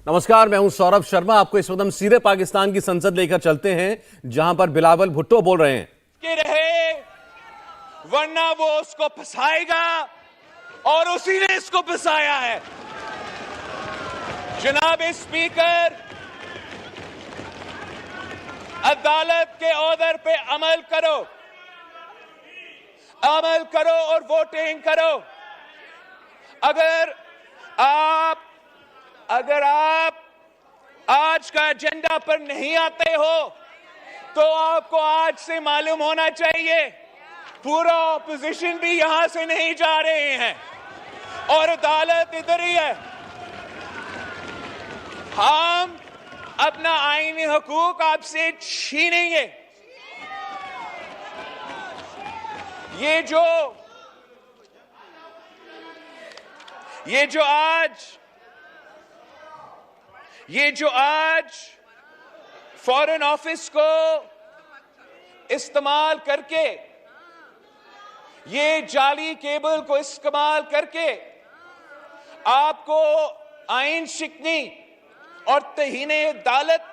नमस्कार, मैं हूं सौरभ शर्मा। आपको इस वक्त हम सीधे पाकिस्तान की संसद लेकर चलते हैं, जहां पर बिलावल भुट्टो बोल रहे हैं कि रहे वरना वो उसको फंसाएगा और उसी ने इसको फंसाया है। जनाब स्पीकर, अदालत के ऑर्डर पे अमल करो और वोटिंग करो। अगर आप आज का एजेंडा पर नहीं आते हो तो आपको आज से मालूम होना चाहिए पूरा ऑपोजिशन भी यहां से नहीं जा रहे हैं और अदालत इधर ही है। हम अपना आईनी हकूक आपसे छीनेंगे। ये जो आज फॉरेन ऑफिस को इस्तेमाल करके, ये जाली केबल को इस्तेमाल करके आपको आइन शिकनी और तहीने अदालत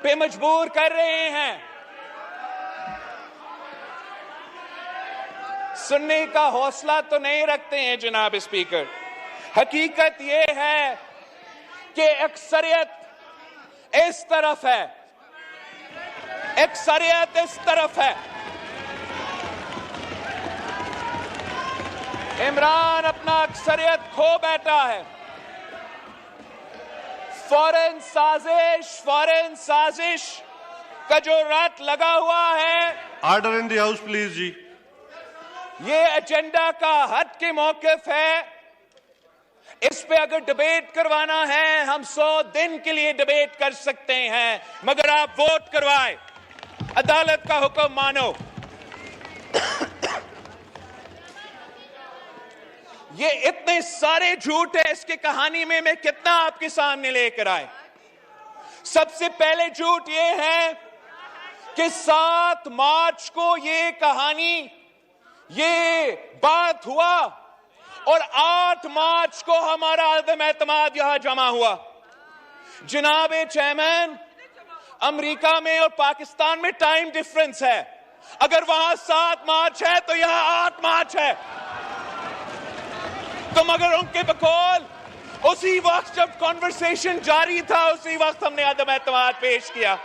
पे मजबूर कर रहे हैं। सुनने का हौसला तो नहीं रखते हैं जनाब स्पीकर। हकीकत यह है कि अक्सरियत इस तरफ है, अक्सरियत इस तरफ है। इमरान अपना अक्सरियत खो बैठा है। फौरन साजिश का जो रट लगा हुआ है। Order in the house please जी। ये एजेंडा का हट के मौकिफ है। इस पे अगर डिबेट करवाना है हम 100 दिन के लिए डिबेट कर सकते हैं, मगर आप वोट करवाए, अदालत का हुक्म मानो। ये इतने सारे झूठ है, इसकी कहानी में मैं कितना आपके सामने लेकर आए। सबसे पहले झूठ ये है कि 7 मार्च को ये कहानी, ये बात हुआ और 8 मार्च को हमारा अदम एतमाद यहां जमा हुआ। जनाब चेयरमैन, अमेरिका में और पाकिस्तान में टाइम डिफरेंस है। अगर वहां 7 मार्च है तो यहां 8 मार्च है। तो मगर उनके बकौल उसी वक्त जब कॉन्वर्सेशन जारी था, उसी वक्त हमने अदम एतमाद पेश किया।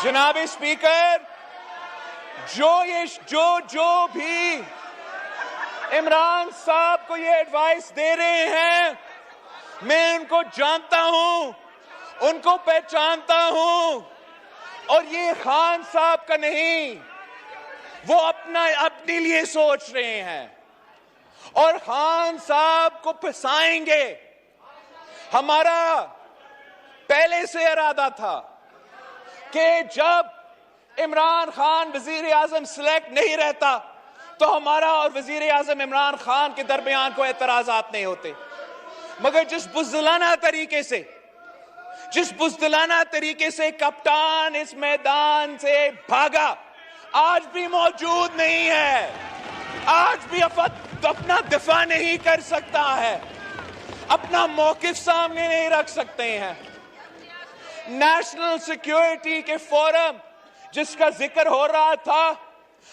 जनाब स्पीकर, जो भी इमरान साहब को ये एडवाइस दे रहे हैं, मैं उनको जानता हूं, उनको पहचानता हूं, और ये खान साहब का नहीं, वो अपने लिए सोच रहे हैं और खान साहब को फंसाएंगे। हमारा पहले से इरादा था कि जब इमरान खान वजीर आजम सिलेक्ट नहीं रहता तो हमारा और वजीर आजम इमरान खान के दरमियान कोई एतराजात नहीं होते। मगर जिस बुज़दिलाना तरीके से कप्तान इस मैदान से भागा, आज भी मौजूद नहीं है, आज भी अपना दिफा नहीं कर सकता है, अपना मौकिफ सामने नहीं रख सकते हैं। नेशनल सिक्योरिटी के फोरम जिसका जिक्र हो रहा था,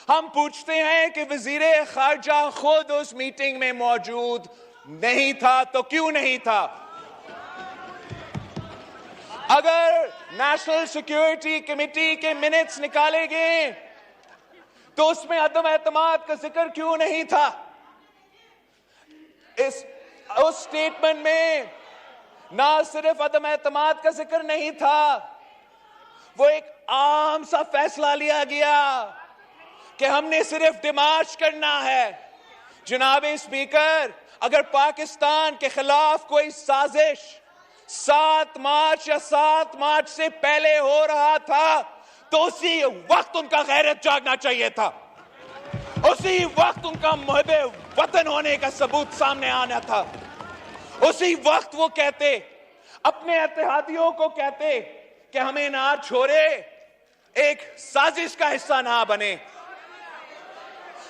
हम पूछते हैं कि वजीर खारजा खुद उस मीटिंग में मौजूद नहीं था, तो क्यों नहीं था? अगर नेशनल सिक्योरिटी कमेटी के मिनट्स निकाले गए तो उसमें अदम एतमाद का जिक्र क्यों नहीं था? उस स्टेटमेंट में ना सिर्फ अदम एतमाद का जिक्र नहीं था, वो एक आम सा फैसला लिया गया कि हमने सिर्फ डिमार्च करना है। जनाब स्पीकर, अगर पाकिस्तान के खिलाफ कोई साजिश 7 मार्च या 7 मार्च से पहले हो रहा था तो उसी वक्त उनका गैरत जागना चाहिए था, उसी वक्त उनका मुहब्बे वतन होने का सबूत सामने आना था। उसी वक्त वो कहते, अपने इत्तेहादियों को कहते कि हमें ना छोड़े, एक साजिश का हिस्सा ना बने।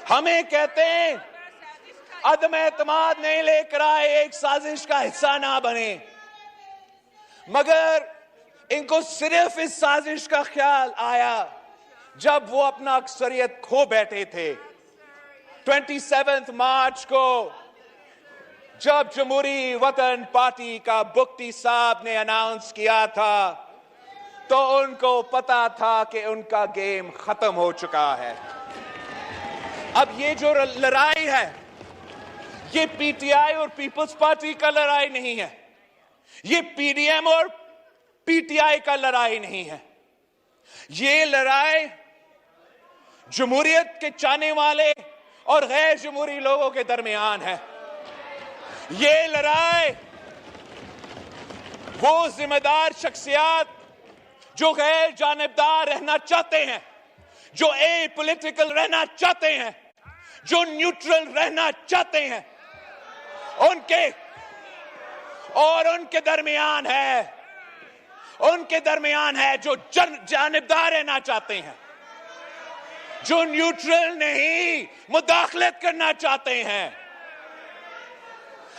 हमें कहते हैं अदम एतमाद नहीं लेकर आए, एक साजिश का हिस्सा ना बने, मगर इनको सिर्फ इस साजिश का ख्याल आया जब वो अपना अक्सरियत खो बैठे थे। 27 मार्च को जब जमहूरी वतन पार्टी का बुख्ती साहब ने अनाउंस किया था तो उनको पता था कि उनका गेम खत्म हो चुका है। अब ये जो लड़ाई है ये पीटीआई और पीपल्स पार्टी का लड़ाई नहीं है, ये पीडीएम और पीटीआई का लड़ाई नहीं है, ये लड़ाई जमहूरियत के चाहने वाले और गैर जमहूरी लोगों के दरमियान है। ये लड़ाई वो जिम्मेदार शख्सियत जो गैर जानिबदार रहना चाहते हैं, जो ए पॉलिटिकल रहना चाहते हैं, जो न्यूट्रल रहना चाहते हैं, उनके और उनके दरमियान है जो जानिबदार रहना चाहते हैं, जो न्यूट्रल नहीं मुदाखलत करना चाहते हैं।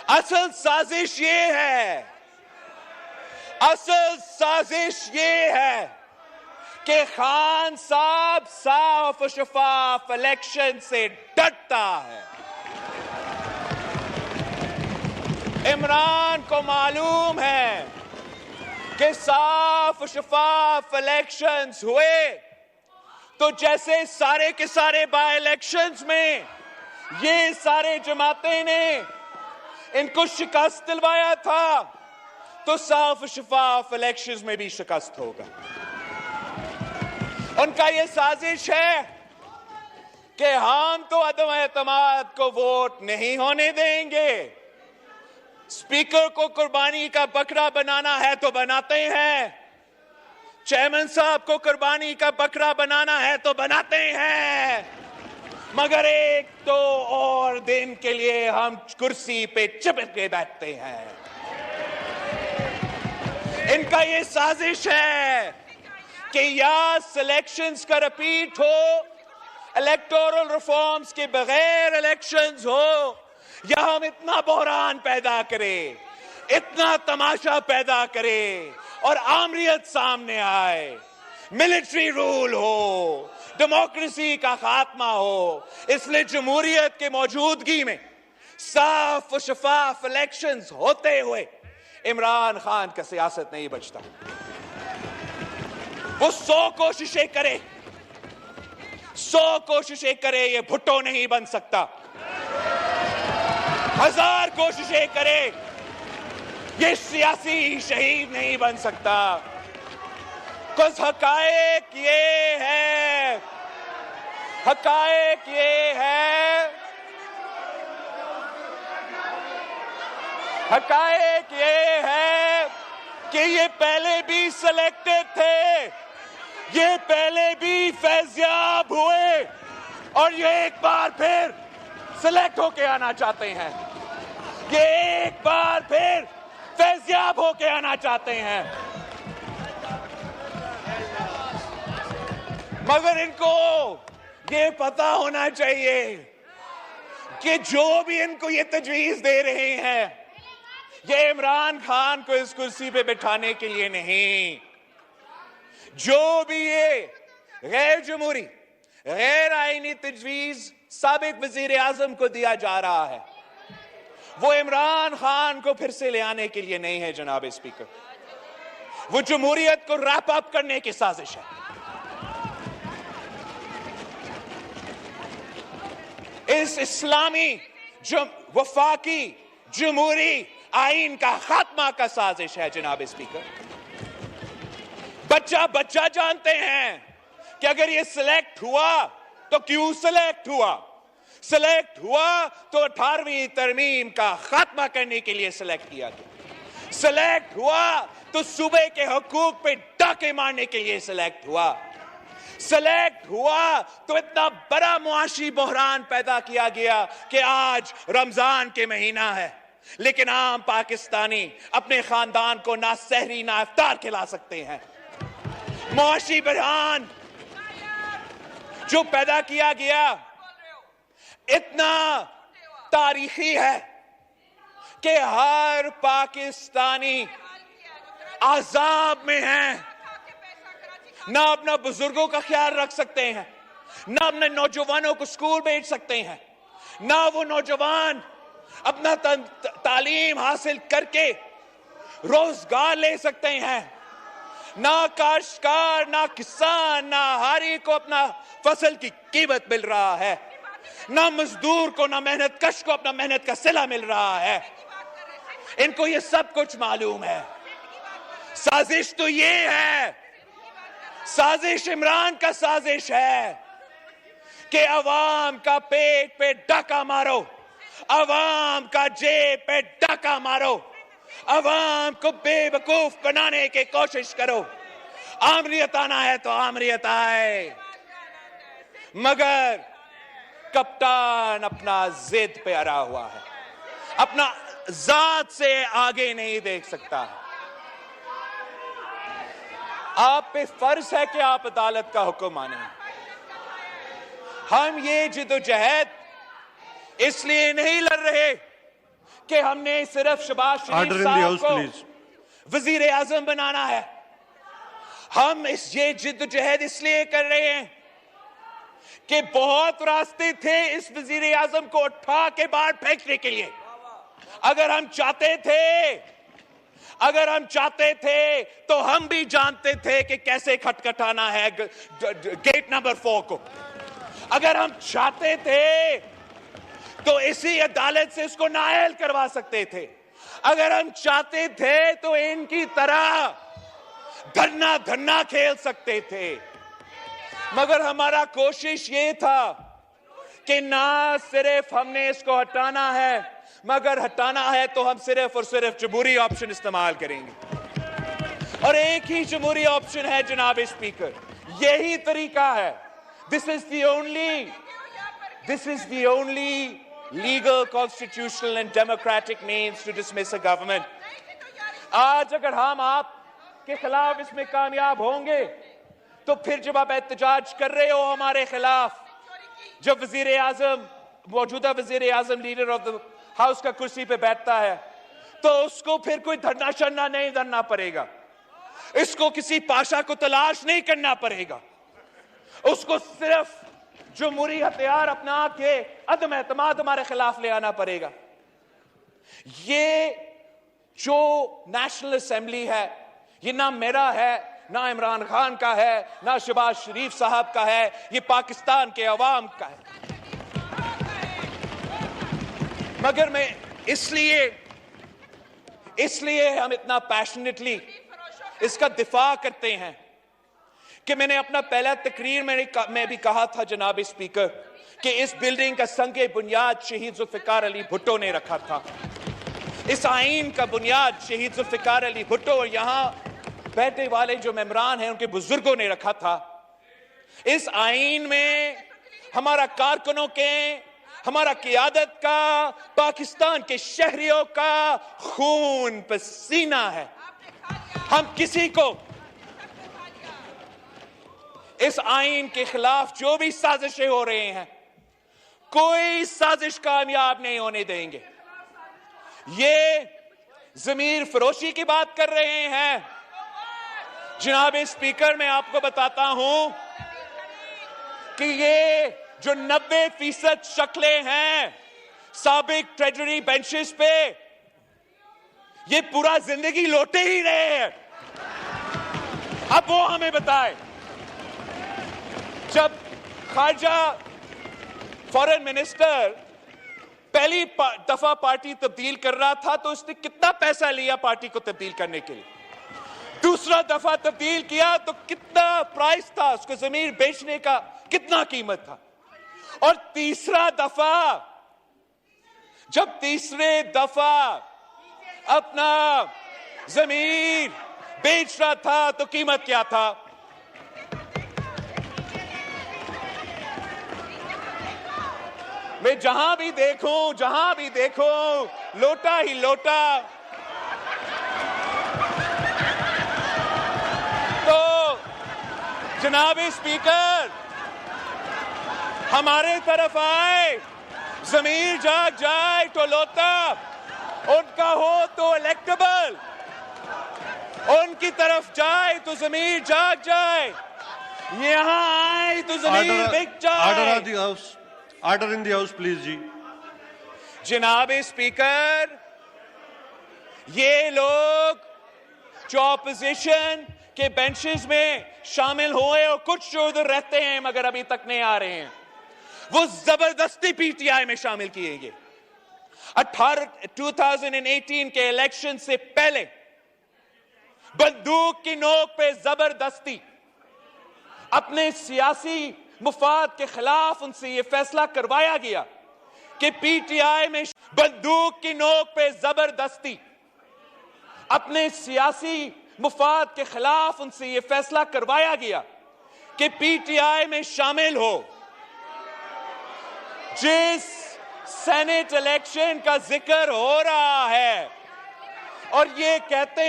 असल साजिश ये है कि खान साहब साफ और शफाफ इलेक्शन से डरता है। इमरान को मालूम है कि साफ और शफाफ इलेक्शंस हुए तो जैसे सारे के सारे बाय इलेक्शंस में ये सारे जमातें ने इनको शिकस्त दिलवाया था, तो साफ शफाफ इलेक्शंस में भी शिकस्त होगा। उनका ये साजिश है कि हम तो अदम एतमाद को वोट नहीं होने देंगे, स्पीकर को कुर्बानी का बकरा बनाना है तो बनाते हैं, चेयरमैन साहब को कुर्बानी का बकरा बनाना है तो बनाते हैं, मगर एक तो और दिन के लिए हम कुर्सी पे चिपक के बैठते हैं। इनका ये साजिश है कि या सिलेक्शंस का रिपीट हो, इलेक्टोरल रिफॉर्म्स के बगैर इलेक्शंस हो, या हम इतना बहरान पैदा करें, इतना तमाशा पैदा करें और आमरीत सामने आए, मिलिट्री रूल हो, डेमोक्रेसी का खात्मा हो। इसलिए जमहूरियत के मौजूदगी में साफ और शफाफ इलेक्शंस होते हुए इमरान खान का सियासत नहीं बचता। वो 100 कोशिशें करे, ये भुट्टो नहीं बन सकता। 1000 कोशिशें करे, ये सियासी शहीद नहीं बन सकता। कुछ हकायक ये है कि ये पहले भी सिलेक्टेड थे, ये पहले भी फैज़याब हुए और ये एक बार फिर सिलेक्ट होके आना चाहते हैं, ये एक बार फिर फैज़याब होके आना चाहते हैं। मगर इनको ये पता होना चाहिए कि जो भी इनको ये तजवीज दे रहे हैं ये इमरान खान को इस कुर्सी पे बिठाने के लिए नहीं। जो भी ये गैर जमहूरी गैर आईनी तजवीज साबिक वजीर आजम को दिया जा रहा है वो इमरान खान को फिर से ले आने के लिए नहीं है जनाब स्पीकर, वो जमहूरियत को रैप अप करने की साजिश है। इस इस्लामी वफाकी जमहूरी आइन का खात्मा का साजिश है जनाब स्पीकर। बच्चा जानते हैं कि अगर ये सिलेक्ट हुआ तो क्यों सिलेक्ट हुआ तो 18वीं तरमीम का खात्मा करने के लिए सिलेक्ट किया गया। सिलेक्ट हुआ तो सूबे के हुकूक पे डाके मारने के लिए सिलेक्ट हुआ। सिलेक्ट हुआ तो इतना बड़ा मुआशी बहरान पैदा किया गया कि आज रमजान के महीना है लेकिन आम पाकिस्तानी अपने खानदान को ना सहरी ना इफ्तार खिला सकते हैं। मुआशी बहरान जो पैदा किया गया, इतना तारीखी है कि हर पाकिस्तानी आजाब में है, ना अपना बुजुर्गों का ख्याल रख सकते हैं, ना अपने नौजवानों को स्कूल भेज सकते हैं, ना वो नौजवान अपना तालीम हासिल करके रोजगार ले सकते हैं, ना काश्तकार, ना किसान, ना हारी को अपना फसल की कीमत मिल रहा है, ना मजदूर को, ना मेहनत कश को अपना मेहनत का सिला मिल रहा है। इनको ये सब कुछ मालूम है। साजिश तो ये है, साजिश इमरान का साजिश है कि अवाम का पेट पे डाका मारो, अवाम का जेब पे डाका मारो, अवाम को बेवकूफ बनाने की कोशिश करो। आमरीत आना है तो आमरीत आए, मगर कप्तान अपना जिद पे अड़ा हुआ है, अपना जात से आगे नहीं देख सकता। आप पे फर्ज है कि आप अदालत का हुक्म माने। हम ये जिद्दोजहद इसलिए नहीं लड़ रहे कि हमने सिर्फ शहबाज शरीफ साहब को वजीर आजम बनाना है। हम ये जिद्दोजहद इसलिए कर रहे हैं कि बहुत रास्ते थे इस वजीर आजम को उठा के बाहर फेंकने के लिए। अगर हम चाहते थे तो हम भी जानते थे कि कैसे खटखटाना है गेट नंबर 4 को। अगर हम चाहते थे तो इसी अदालत से इसको नाअहल करवा सकते थे। अगर हम चाहते थे तो इनकी तरह धन्ना धन्ना खेल सकते थे। मगर हमारा कोशिश ये था कि ना सिर्फ हमने इसको हटाना है, मगर हटाना है तो हम सिर्फ और सिर्फ जमहूरी ऑप्शन इस्तेमाल करेंगे। और एक ही जमहूरी ऑप्शन है जनाब स्पीकर, यही तरीका है। This is the only legal, constitutional and democratic means to dismiss a government. आज अगर हम आपके खिलाफ इसमें कामयाब होंगे तो फिर जब आप एहतजाज कर रहे हो हमारे खिलाफ, जब वजीर आजम, मौजूदा वजीर आजम लीडर ऑफ द हाउस का कुर्सी पे बैठता है, तो उसको फिर कोई धरना शरना नहीं धरना पड़ेगा, इसको किसी पाशा को तलाश नहीं करना पड़ेगा, उसको सिर्फ जमहूरी हथियार अपना के अदम एतमाद हमारे खिलाफ ले आना पड़ेगा। ये जो नेशनल असेंबली है, ये ना मेरा है, ना इमरान खान का है, ना शहबाज शरीफ साहब का है, ये पाकिस्तान के अवाम का है। मगर मैं इसलिए हम इतना पैशनेटली इसका दिफा करते हैं कि मैंने अपना पहला तकरीर में भी कहा था जनाब स्पीकर कि इस बिल्डिंग का संगे बुनियाद शहीद जुल्फिकार अली भुट्टो ने रखा था। इस आईन का बुनियाद शहीद जुल्फिकार अली भुट्टो और यहां बैठने वाले जो मेंबरान हैं उनके बुजुर्गों ने रखा था। इस आईन में हमारा कारकुनों के, हमारा क़ियादत का, पाकिस्तान के शहरियों का खून पसीना है। हम किसी को इस आईन के खिलाफ जो भी साजिशें हो रही हैं, कोई साजिश कामयाब नहीं होने देंगे। ये ज़मीर फरोशी की बात कर रहे हैं। जनाब स्पीकर, मैं आपको बताता हूं कि ये जो 90% शक्लें हैं साबिक ट्रेजरी बेंचेस पे, ये पूरा जिंदगी लौटे ही रहे हैं। अब वो हमें बताए, जब खारजा फॉरेन मिनिस्टर पहली दफा पार्टी तब्दील कर रहा था तो उसने कितना पैसा लिया पार्टी को तब्दील करने के लिए? दूसरा दफा तब्दील किया तो कितना प्राइस था, उसको जमीन बेचने का कितना कीमत था? और तीसरा दफा, जब तीसरे दफा अपना जमीन बेच रहा था तो कीमत क्या था? मैं जहां भी देखूं लोटा ही लोटा। तो जनाब स्पीकर, हमारे तरफ आए, जमीर जाग जाए तो लोता, उनका हो तो इलेक्टेबल, उनकी तरफ जाए तो जमीर जाग जाए, यहां आए तो जमीर बिक Order जाए। of the House. Order in the House, please, जी. जनाब स्पीकर, ये लोग जो ऑपोजिशन के बेंचेस में शामिल हुए और कुछ जो उधर रहते हैं मगर अभी तक नहीं आ रहे हैं, वो जबरदस्ती पीटीआई में शामिल किए गए। 2018 के इलेक्शन से पहले बंदूक की नोक पे जबरदस्ती अपने सियासी मुफाद के खिलाफ उनसे यह फैसला करवाया गया कि पीटीआई में बंदूक की नोक पे जबरदस्ती अपने सियासी मुफाद के खिलाफ उनसे यह फैसला करवाया गया कि पीटीआई में शामिल हो। जिस सेनेट इलेक्शन का जिक्र हो रहा है और ये कहते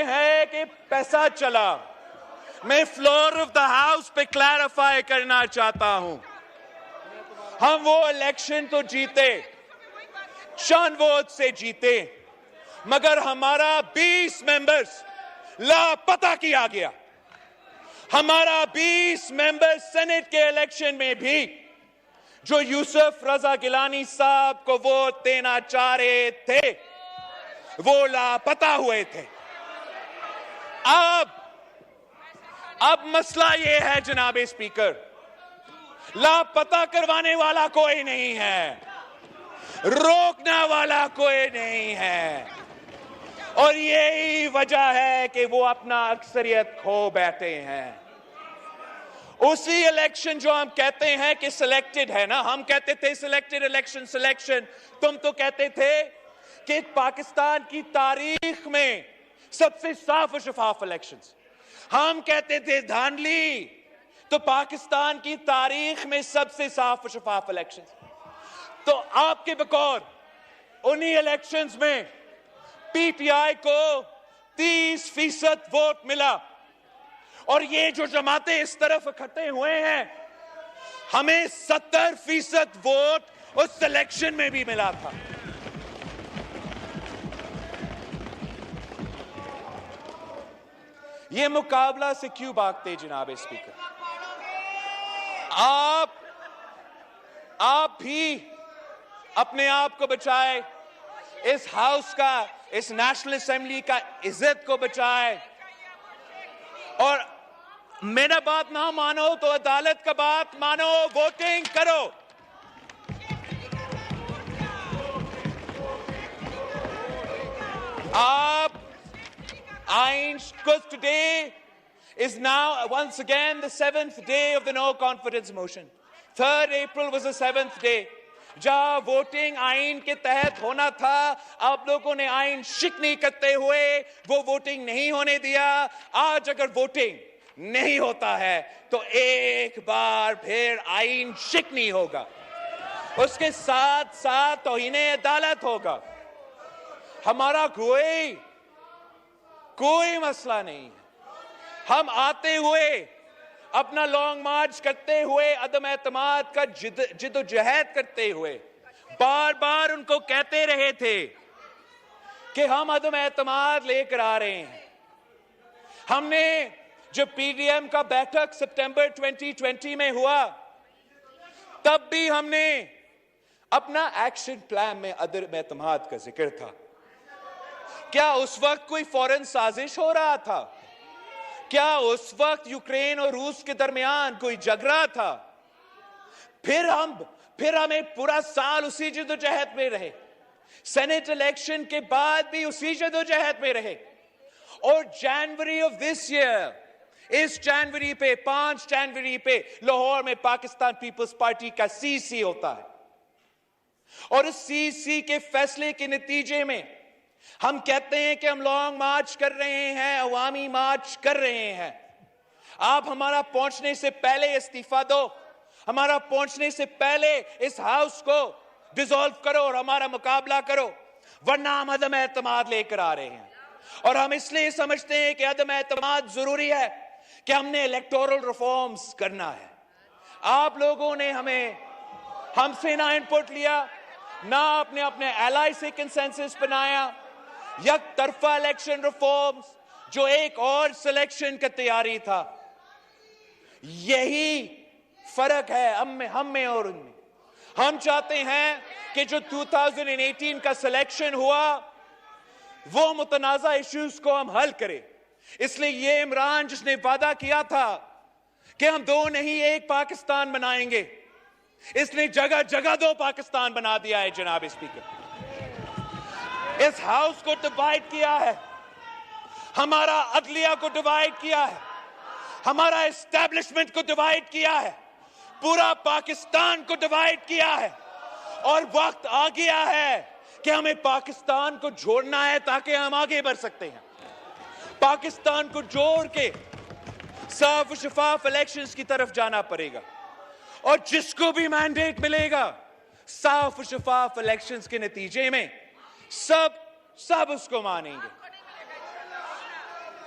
हैं कि पैसा चला, मैं फ्लोर ऑफ द हाउस पे क्लैरिफाई करना चाहता हूं, हम वो इलेक्शन तो जीते, चंद वोट से जीते, मगर हमारा 20 मेंबर्स लापता किया गया। हमारा 20 मेंबर्स सेनेट के इलेक्शन में भी जो यूसुफ रजा गिलानी साहब को वोट देना चाह रहे थे, वो लापता हुए थे। अब मसला ये है जनाब स्पीकर, लापता करवाने वाला कोई नहीं है, रोकने वाला कोई नहीं है, और यही वजह है कि वो अपना अक्सरियत खो बैठे हैं। उसी इलेक्शन जो हम कहते हैं कि सिलेक्टेड है ना, हम कहते थे सिलेक्टेड इलेक्शन सिलेक्शन, तुम तो कहते थे कि पाकिस्तान की तारीख में सबसे साफ और शफाफ इलेक्शंस, हम कहते थे धांधली, तो पाकिस्तान की तारीख में सबसे साफ और शफाफ इलेक्शंस। तो आपके बकौर उन्हीं इलेक्शंस में पीटीआई को 30% वोट मिला, और ये जो जमातें इस तरफ इकट्ठे हुए हैं, हमें 70% वोट उस इलेक्शन में भी मिला था। ये मुकाबला से क्यों भागते जनाब स्पीकर? आप भी अपने आप को बचाए, इस हाउस का, इस नेशनल असेंबली का इज्जत को बचाए, और मेरा बात ना मानो तो अदालत का बात मानो, वोटिंग करो। आप because today is now once again the 7th day of the no confidence motion. 3rd April was the 7th day. जहां वोटिंग आइन के तहत होना था, आप लोगों ने आइन शिकनी करते हुए वो वोटिंग नहीं होने दिया। आज अगर वोटिंग नहीं होता है तो एक बार फिर आइन शिकनी होगा, उसके साथ साथ तौहीने अदालत होगा। हमारा कोई मसला नहीं है। हम आते हुए अपना लॉन्ग मार्च करते हुए, अदम एतमाद का जिद्दोजहद करते हुए बार बार उनको कहते रहे थे कि हम अदम एतमाद लेकर आ रहे हैं। हमने जब पीडीएम का बैठक सितंबर 2020 में हुआ, तब भी हमने अपना एक्शन प्लान में अदम एतमाद का जिक्र था। क्या उस वक्त कोई फौरन साजिश हो रहा था? क्या उस वक्त यूक्रेन और रूस के दरमियान कोई झगड़ा था? फिर हमें पूरा साल उसी जद्दोजहद में रहे, सेनेट इलेक्शन के बाद भी उसी जद्दोजहद में रहे, और जनवरी ऑफ दिस ईयर, इस जनवरी पे 5 जनवरी पे लाहौर में पाकिस्तान पीपल्स पार्टी का सीसी होता है, और इस सीसी के फैसले के नतीजे में हम कहते हैं कि हम लॉन्ग मार्च कर रहे हैं, अवामी मार्च कर रहे हैं। आप हमारा पहुंचने से पहले इस्तीफा दो, हमारा पहुंचने से पहले इस हाउस को डिसॉल्व करो और हमारा मुकाबला करो, वरना हम अदम एतमाद लेकर आ रहे हैं। और हम इसलिए समझते हैं कि अदम एतमाद जरूरी है कि हमने इलेक्टोरल रिफॉर्म्स करना है। आप लोगों ने हमें हमसे ना इनपुट लिया, ना आपने अपने एलाई से कंसेंसस बनाया। एक तरफा इलेक्शन रिफॉर्म्स जो एक और सिलेक्शन का तैयारी था। यही फर्क है हम में और उनमें। हम चाहते हैं कि जो 2018 का सिलेक्शन हुआ वो मुतनाज़ा इश्यूज को हम हल करें। इसलिए ये इमरान जिसने वादा किया था कि हम दो नहीं एक पाकिस्तान बनाएंगे, इसने जगह जगह दो पाकिस्तान बना दिया है। जनाब स्पीकर, इस हाउस को डिवाइड किया है, हमारा अदलिया को डिवाइड किया है, हमारा एस्टैब्लिशमेंट को डिवाइड किया है, पूरा पाकिस्तान को डिवाइड किया है। और वक्त आ गया है कि हमें पाकिस्तान को जोड़ना है ताकि हम आगे बढ़ सकते हैं। पाकिस्तान को जोड़ के साफ शफाफ इलेक्शंस की तरफ जाना पड़ेगा और जिसको भी मैंडेट मिलेगा साफ शफाफ इलेक्शंस के नतीजे में सब उसको मानेंगे।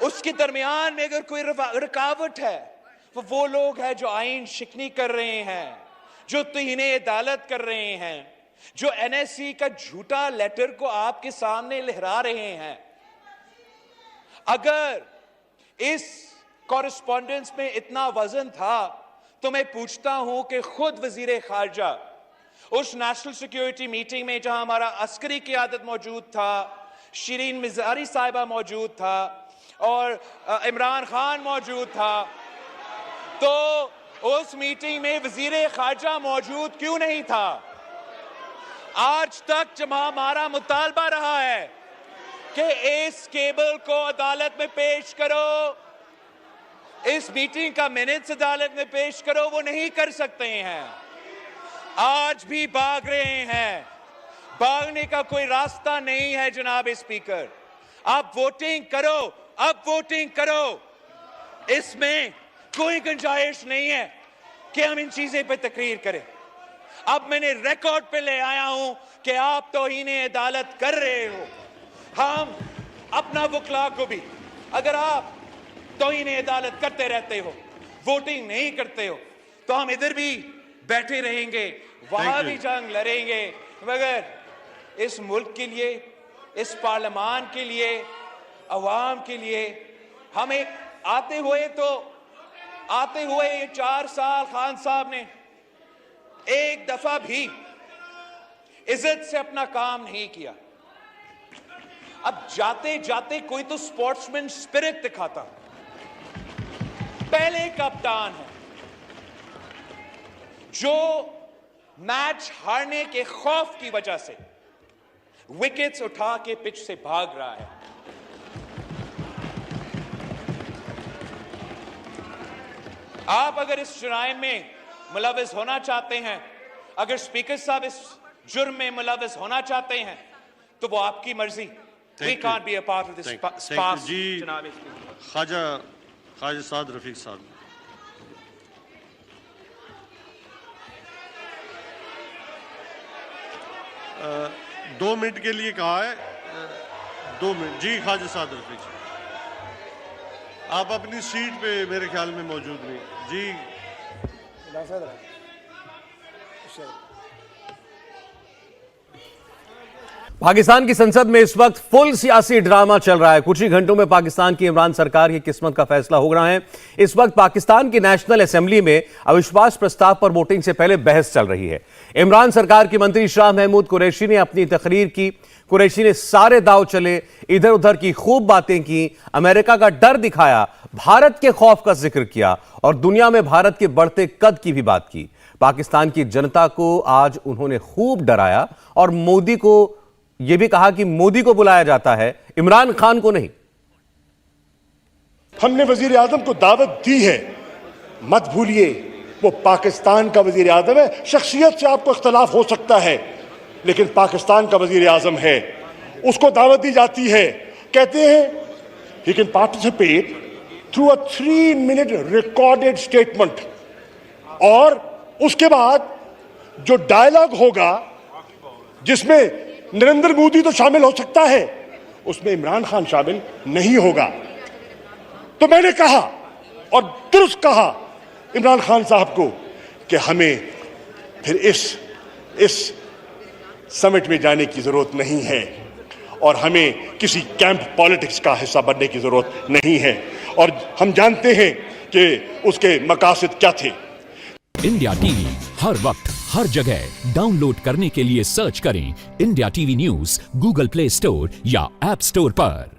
उसके दरमियान में अगर कोई रुकावट है वो लोग हैं जो आईन शिकनी कर रहे हैं, जो तौहीने अदालत कर रहे हैं, जो एनएससी का झूठा लेटर को आपके सामने लहरा रहे हैं। अगर इस कॉरेस्पॉन्डेंस में इतना वजन था तो मैं पूछता हूं कि खुद वजीर खारजा उस नेशनल सिक्योरिटी मीटिंग में जहां हमारा अस्करी क़यादत मौजूद था, शिरीन मिजारी साहिबा मौजूद था और इमरान खान मौजूद था, तो उस मीटिंग में वजीर खारजा मौजूद क्यों नहीं था? आज तक जब हमारा मुतालबा रहा है कि इस केबल को अदालत में पेश करो, इस मीटिंग का मिनट्स अदालत में पेश करो, वो नहीं कर सकते हैं। आज भी भाग रहे हैं, भागने का कोई रास्ता नहीं है। जनाब स्पीकर, आप वोटिंग करो, अब वोटिंग करो, इसमें कोई गुंजाइश नहीं है कि हम इन चीजें पे तकरीर करें। अब मैंने रिकॉर्ड पे ले आया हूं कि आप तौहीने अदालत कर रहे हो। हम अपना वकला को भी, अगर आप तौहीने अदालत करते रहते हो, वोटिंग नहीं करते हो, तो हम इधर भी बैठे रहेंगे, वहां भी जंग लड़ेंगे, मगर इस मुल्क के लिए, इस पार्लियामान के लिए, अवाम के लिए हमें आते हुए ये 4 साल खान साहब ने एक दफा भी इज्जत से अपना काम नहीं किया। अब जाते जाते कोई तो स्पोर्ट्समैन स्पिरिट दिखाता। पहले कप्तान है जो मैच हारने के खौफ की वजह से विकेट्स उठा के पिच से भाग रहा है। आप अगर इस जुर्म में मुलविस होना चाहते हैं, अगर स्पीकर साहब इस जुर्म में मुलविस होना चाहते हैं, तो वो आपकी मर्जी। We can't be a part of this farce. जनाब ख्वाजा साद रफीक साहब, दो मिनट के लिए कहा है। 2 मिनट जी। ख्वाजा साद रफीक साहब, आप अपनी सीट पे मेरे ख्याल में मौजूद नहीं जी। पाकिस्तान की संसद में इस वक्त फुल सियासी ड्रामा चल रहा है। कुछ ही घंटों में पाकिस्तान की इमरान सरकार की किस्मत का फैसला हो रहा है। इस वक्त पाकिस्तान की नेशनल असेंबली में अविश्वास प्रस्ताव पर वोटिंग से पहले बहस चल रही है। इमरान सरकार के मंत्री शाह महमूद कुरैशी ने अपनी तकरीर की। कुरैशी ने सारे दाव चले, इधर उधर की खूब बातें की, अमेरिका का डर दिखाया, भारत के खौफ का जिक्र किया और दुनिया में भारत के बढ़ते कद की भी बात की। पाकिस्तान की जनता को आज उन्होंने खूब डराया और मोदी को यह भी कहा कि मोदी को बुलाया जाता है, इमरान खान को नहीं। हमने वजीर आजम को दावत दी है, मत भूलिए वो पाकिस्तान का वजीर आजम है। शख्सियत से आपको इख्तलाफ हो सकता है, लेकिन पाकिस्तान का वजीर आजम है, उसको दावत दी जाती है। कहते हैं he can participate through a 3-minute recorded statement, और उसके बाद जो डायलॉग होगा जिसमें नरेंद्र मोदी तो शामिल हो सकता है, उसमें इमरान खान शामिल नहीं होगा। तो मैंने कहा और दुरुस्त कहा इमरान खान साहब को कि हमें फिर इस इस समिट में जाने की जरूरत नहीं है और हमें किसी कैंप पॉलिटिक्स का हिस्सा बनने की जरूरत नहीं है और हम जानते हैं कि उसके मकासद क्या थे। इंडिया टीवी हर वक्त हर जगह डाउनलोड करने के लिए सर्च करें India TV news Google play store या ऐप स्टोर पर।